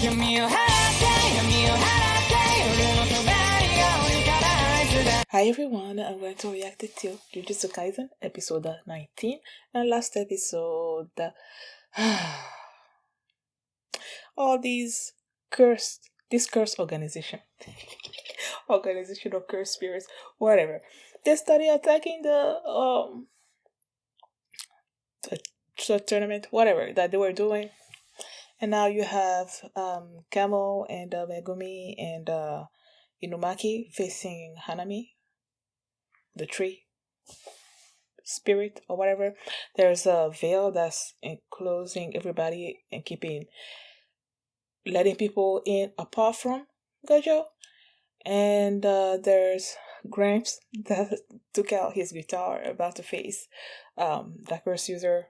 Hi everyone, I'm going to react to Jujutsu Kaisen episode 19 and last episode. All these cursed organization, organization of cursed spirits, whatever. They started attacking the tournament, whatever that they were doing, and now you have Kamo and Megumi and Inumaki facing Hanami, the tree spirit or whatever. There's a veil that's enclosing everybody and letting people in apart from Gojo. And there's Gramps that took out his guitar about to face that first user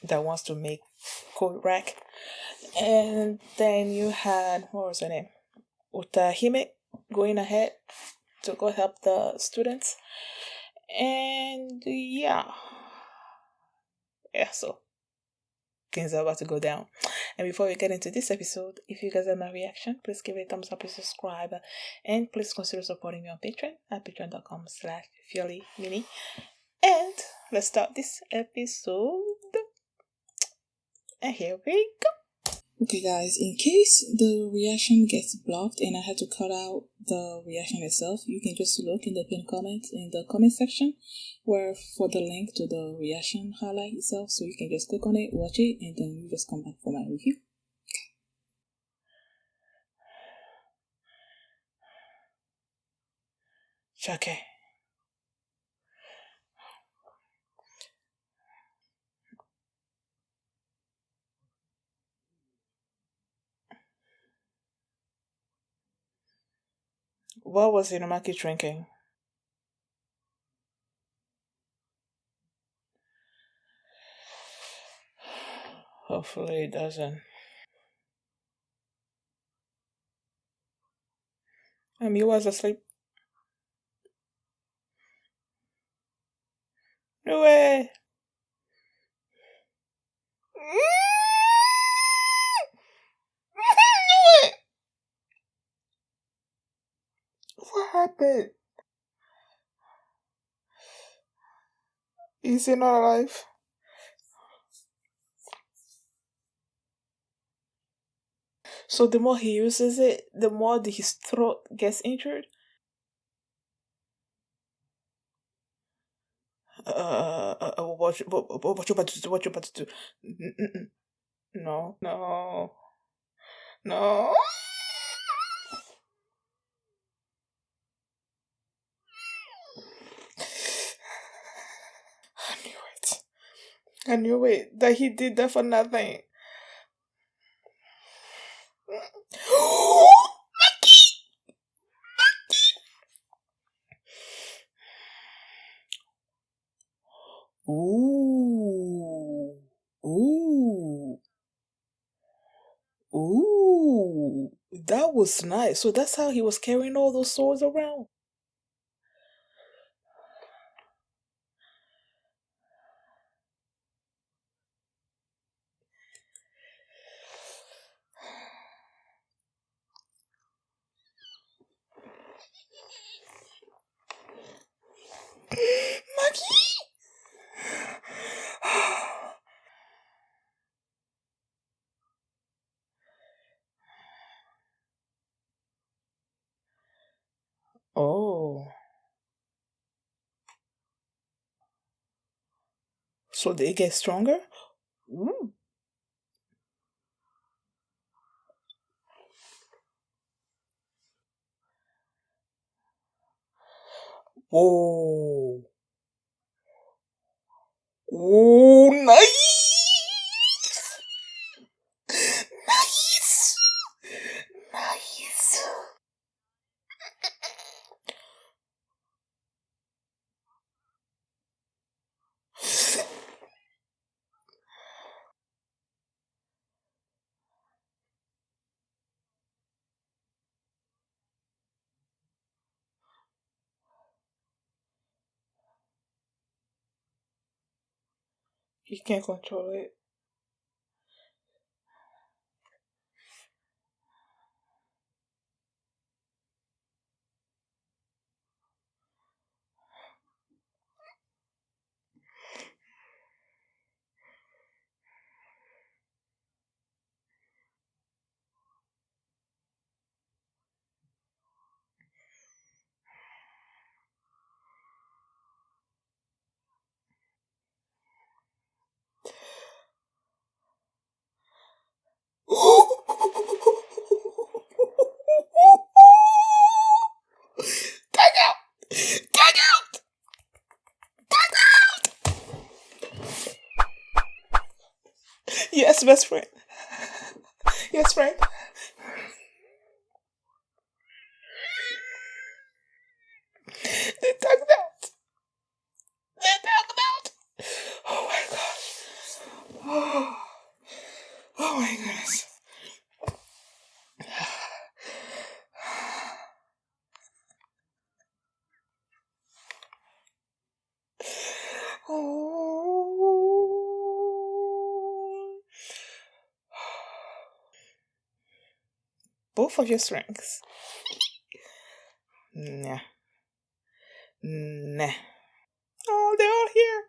that wants to make code rack. And then you had, what was her name? Utahime going ahead to go help the students. And yeah, so things are about to go down. And before we get into this episode, if you guys have my reaction, please give it a thumbs up and subscribe. And please consider supporting me on Patreon at patreon.com/FioliMini. And let's start this episode. And here we go. Okay guys, in case the reaction gets blocked and I had to cut out the reaction itself, you can just look in the pinned comment in the comment section where for the link to the reaction highlight itself, so you can just click on it, watch it, and then you just come back for my review. Okay. What was Inumaki drinking? Hopefully it doesn't. He was asleep. No way! What happened? Is he not alive? So the more he uses it, the more his throat gets injured. What you about to do? What you about to do? No, no, no. I knew it. I knew it. That he did that for nothing. Ooh. Ooh. Ooh. That was nice. So that's how he was carrying all those swords around. Maggie! Oh. So they get stronger? Ooh. Whoa. Oh, nice! Nice! Nice! He can't control it. Yes, best friend. Yes, friend. They talk that. They talk that. Oh my gosh. Oh, oh my goodness. Oh. Both of your strengths. Nah. Nah. Oh, they're all here.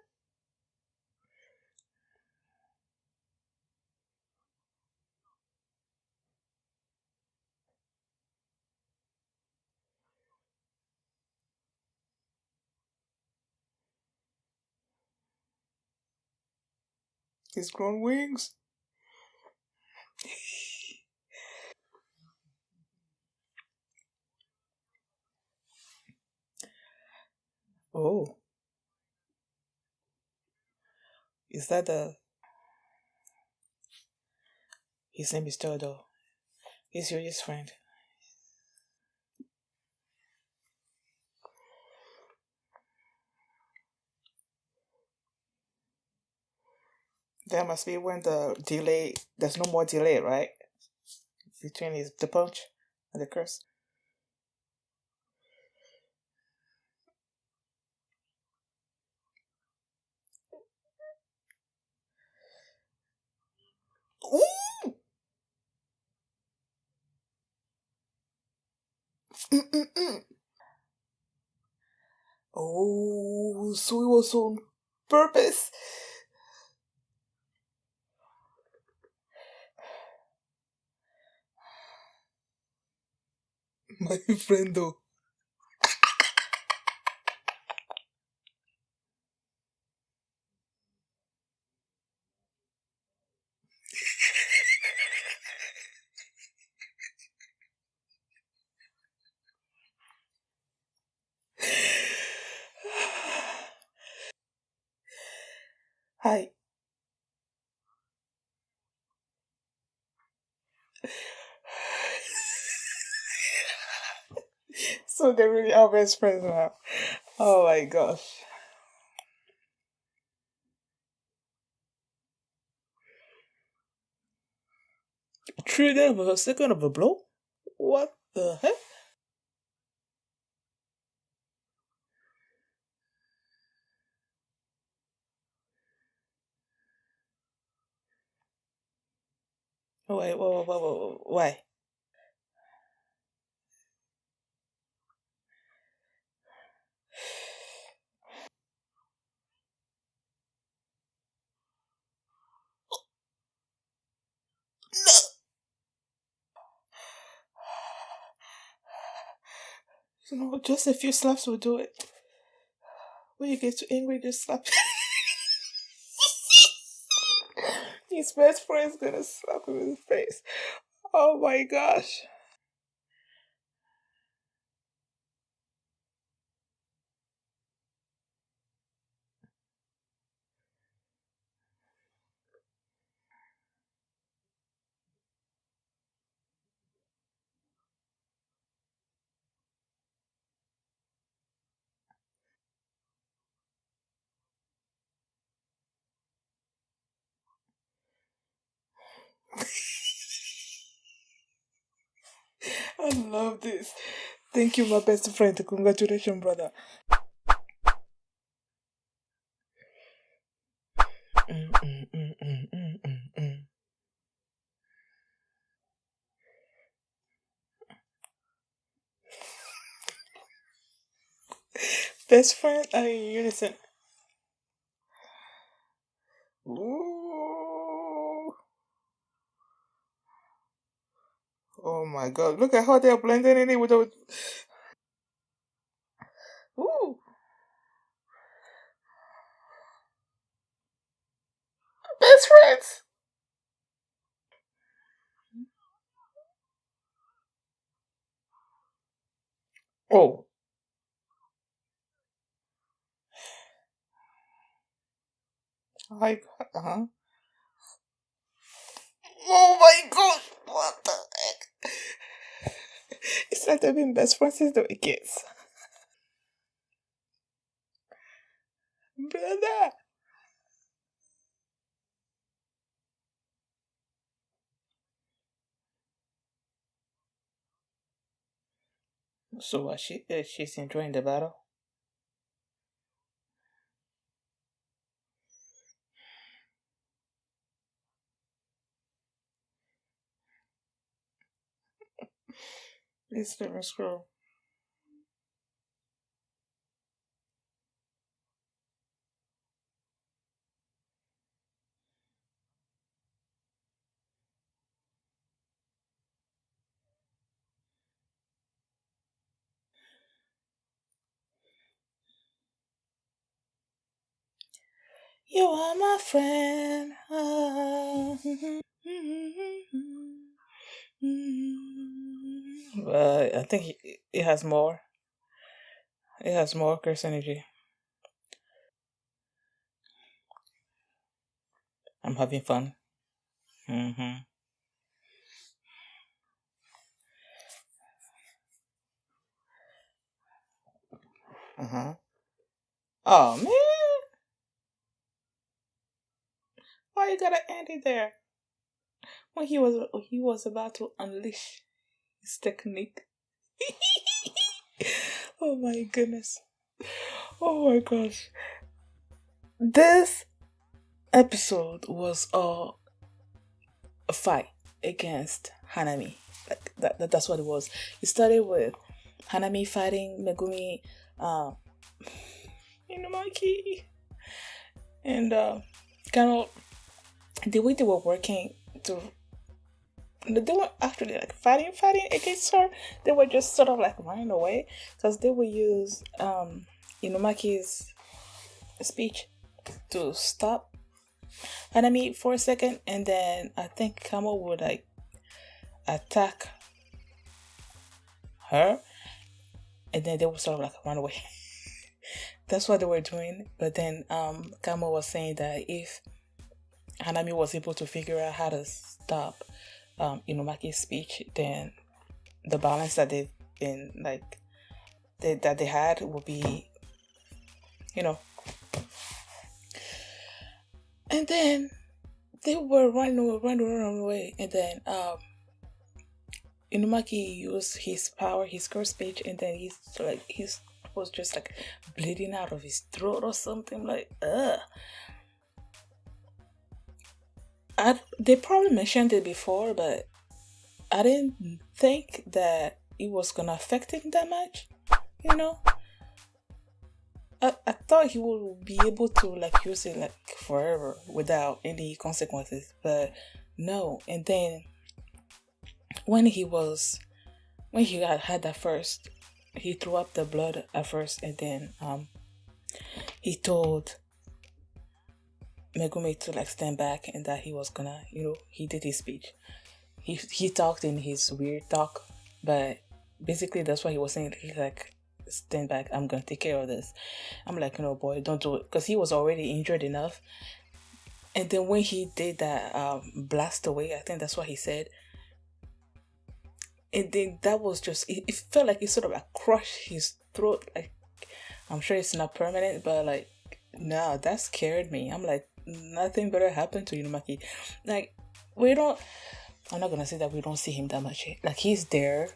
His grown wings. Oh, is that the? His name is Todo. He's your best friend. That must be when the delay. There's no more delay, right? Between his the punch and the curse. Ooh! Mm-mm-mm. Oh, so it was on purpose. My friend, though. Hi. So they really are best friends now. Oh my gosh. True them with a second of a blow? What the heck? Wait, why? You know, just a few slaps will do it. When you get too angry, just slap. His best friend's gonna slap him in the face. Oh my gosh. I love this. Thank you, my best friend. Congratulations, brother. Mm, mm, mm, mm, mm, mm, mm. Best friend are in unison. Ooh. Oh my god. Look at how they're blending in it with the. Ooh. Best friends. Oh. Like, uh huh. Oh my gosh! What the heck? It's like they've been best friends since they were kids. Brother! So what? She's enjoying the battle. It's the scroll. You are my friend. Ah. But I think it has more. It has more curse energy. I'm having fun. Mm-hmm. Uh-huh. Oh man, why you gotta end it there? When he was about to unleash his technique. Oh my goodness. Oh my gosh. This episode was a fight against Hanami. Like that's what it was. It started with Hanami fighting Megumi, uh, Inumaki, and kind of the way they were working to. They weren't actually like fighting against her. They were just sort of like running away because they would use Inumaki's speech to stop Hanami for a second, and then I think Kamo would like attack her, and then they would sort of like run away. That's what they were doing. But then Kamo was saying that if Hanami was able to figure out how to stop Inumaki's speech, then the balance that they've been like that they had will be, you know. And then they were running away, and then Inumaki used his power, his curse speech, and then he's was just like bleeding out of his throat or something like they probably mentioned it before, but I didn't think that it was gonna affect him that much, you know. I thought he would be able to like use it like forever without any consequences, but no. And then when he was when he had that first, he threw up the blood at first, and then he told Megumi to like stand back and that he was gonna, he did his speech. He talked in his weird talk, but basically that's what he was saying. He's like, stand back, I'm gonna take care of this. I'm like, no boy, don't do it, because he was already injured enough. And then when he did that blast away, I think that's what he said. And then that was just it felt like it sort of like crushed his throat. Like, I'm sure it's not permanent, but like, no, that scared me. I'm like, nothing better happened to Inumaki. Like, we don't. I'm not gonna say that we don't see him that much. Like, he's there.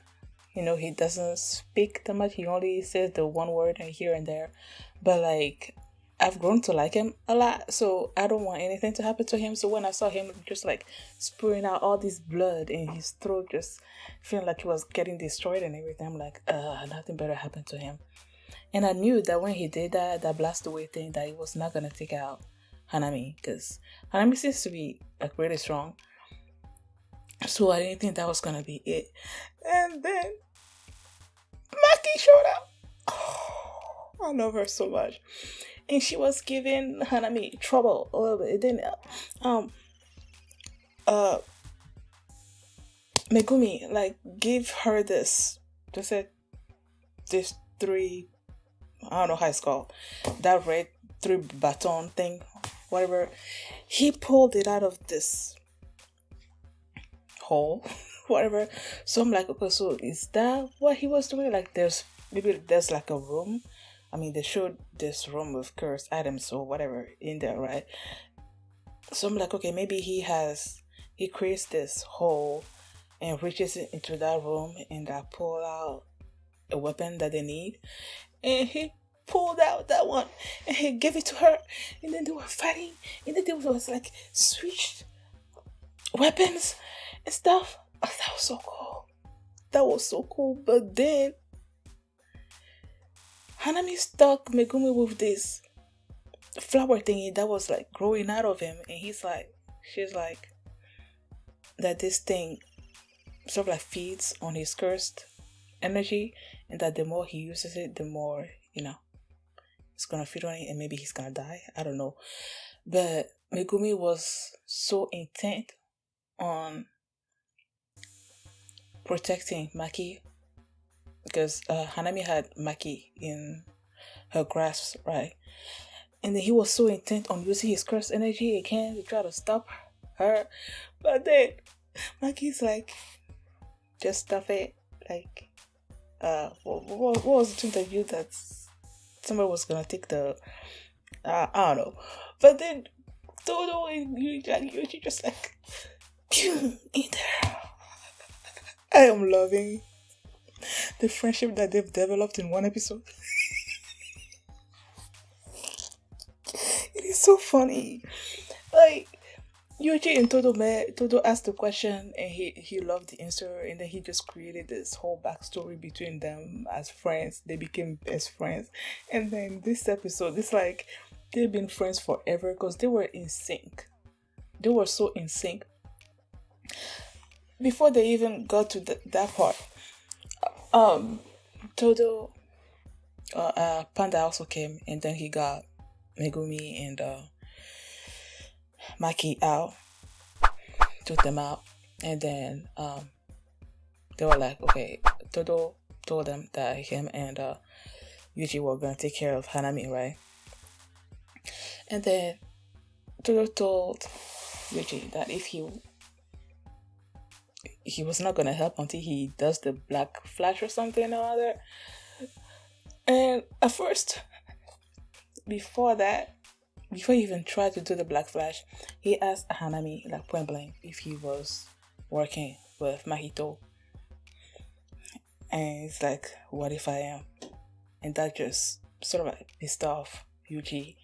He doesn't speak that much. He only says the one word here and there. But like, I've grown to like him a lot, so I don't want anything to happen to him. So when I saw him just like spewing out all this blood in his throat, just feeling like he was getting destroyed and everything, I'm like, nothing better happened to him. And I knew that when he did that blast away thing, that he was not gonna take out Hanami, because Hanami seems to be like really strong. So I didn't think that was gonna be it. And then Maki showed up. Oh, I love her so much. And she was giving Hanami trouble a little bit. It didn't uh Megumi like give her this said this three, I don't know how it's called, that red three baton thing, whatever. He pulled it out of this hole, whatever. So I'm like, okay, so is that what he was doing? Like, there's like a room. I mean, they showed this room with cursed items or whatever in there, right? So I'm like, okay, maybe he creates this hole and reaches into that room and I pull out a weapon that they need. And he pulled out that one and he gave it to her. And then they were fighting. And then there was like switched weapons and stuff. Oh, that was so cool. That was so cool. But then Hanami stuck Megumi with this flower thingy that was like growing out of him. And she's like, that this thing sort of like feeds on his cursed energy. And that the more he uses it, the more, it's gonna feed on it and maybe he's gonna die. I don't know. But Megumi was so intent on protecting Maki because Hanami had Maki in her grasp, right? And then he was so intent on using his cursed energy again to try to stop her. But then Maki's like, just stop it. Like, what was the thing that you that somebody was gonna take the I don't know. But then Todo and Yuji just like in there. I am loving the friendship that they've developed in one episode. It is so funny. Like Yuji and Todo asked the question and he loved the answer and then he just created this whole backstory between them as friends. They became best friends. And then this episode, it's like they've been friends forever because they were in sync. They were so in sync. Before they even got to that part, Todo, Panda also came and then he got Megumi and Maki out, took them out, and then they were like, okay, Todo told them that him and Yuji were gonna take care of Hanami, right? And then Todo told Yuji that if he was not gonna help until he does the black flash or something or other. And at first, before he even tried to do the black flash, he asked Hanami, like point blank, if he was working with Mahito. And he's like, what if I am? And that just sort of like pissed off Yuji.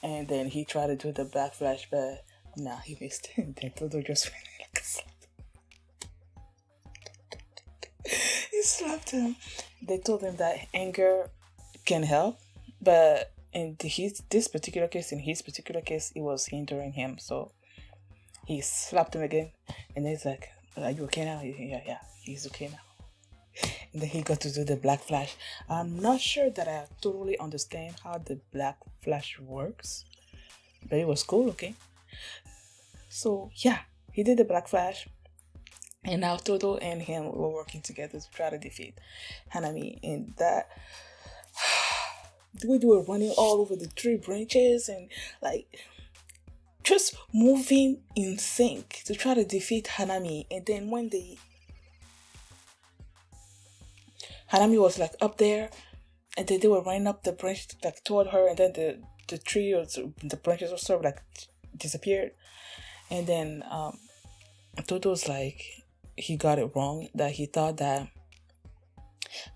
And then he tried to do the black flash, but nah, he missed it. And then Todo just went like a slap. He slapped him. They told him that anger can help, but in his particular case, it was hindering him. So he slapped him again, and then he's like, "Are you okay now?" Yeah, he's okay now. And then he got to do the black flash. I'm not sure that I totally understand how the black flash works, but it was cool. Okay, so yeah, he did the black flash. And now Todo and him were working together to try to defeat Hanami. And that the way they were running all over the tree branches and like just moving in sync to try to defeat Hanami. And then when Hanami was like up there, and then they were running up the branch like toward her, and then the tree or the branches or sort of like disappeared. And then Todo's like, he got it wrong, that he thought that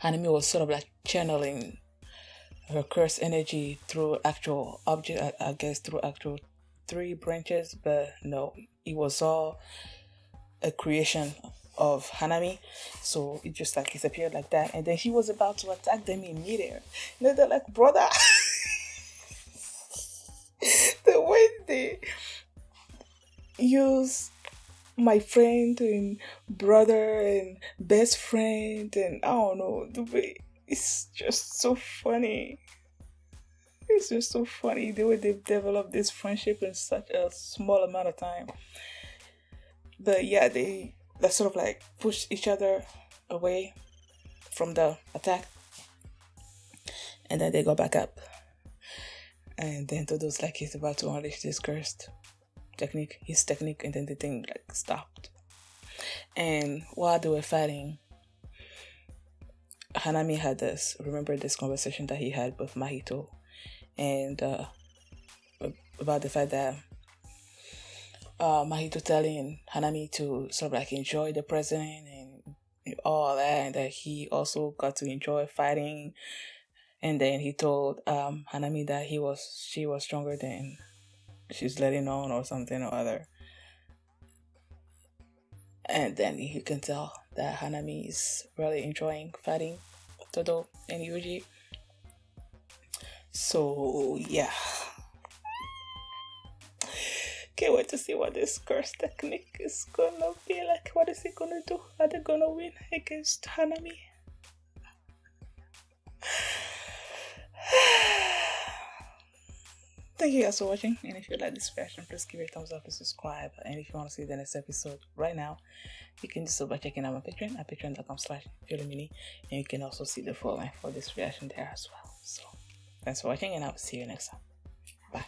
Hanami was sort of like channeling her cursed energy through actual object, I guess through actual tree branches, but no, it was all a creation of Hanami. So it just like disappeared like that, and then he was about to attack them in midair. And they're like, brother, the way they use my friend and brother and best friend, and I don't know, the way it's just so funny. It's just so funny the way they've developed this friendship in such a small amount of time. But yeah, they sort of like push each other away from the attack, and then they go back up, and then Todo's like he's about to unleash this cursed his technique, and then the thing like stopped. And while they were fighting, Hanami had this conversation that he had with Mahito, and about the fact that Mahito telling Hanami to sort of like enjoy the present and all that, and that he also got to enjoy fighting. And then he told Hanami that she was stronger than she's letting on, or something or other. And then you can tell that Hanami is really enjoying fighting Todo and Yuji. So yeah, can't wait to see what this curse technique is gonna be like. What is he gonna do? Are they gonna win against Hanami? Thank you guys for watching, and if you like this reaction, please give it a thumbs up and subscribe. And if you want to see the next episode right now, you can do so by checking out my Patreon at patreon.com/feelingmini, and you can also see the full length for this reaction there as well. So thanks for watching, and I will see you next time. Bye.